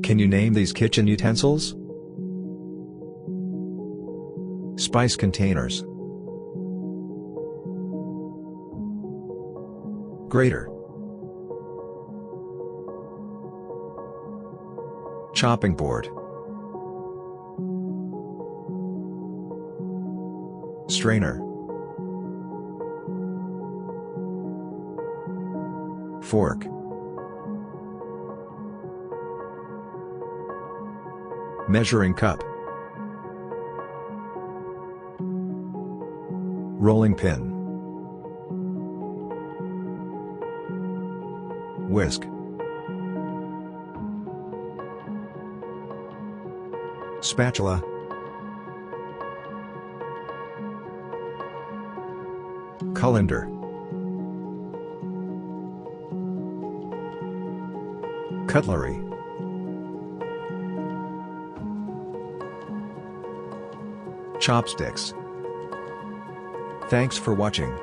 Can you name these kitchen utensils? Spice containers. Grater. Chopping board. Strainer. Fork. Measuring cup. Rolling pin. Whisk. Spatula. Colander. Cutlery. Chopsticks. Thanks for watching.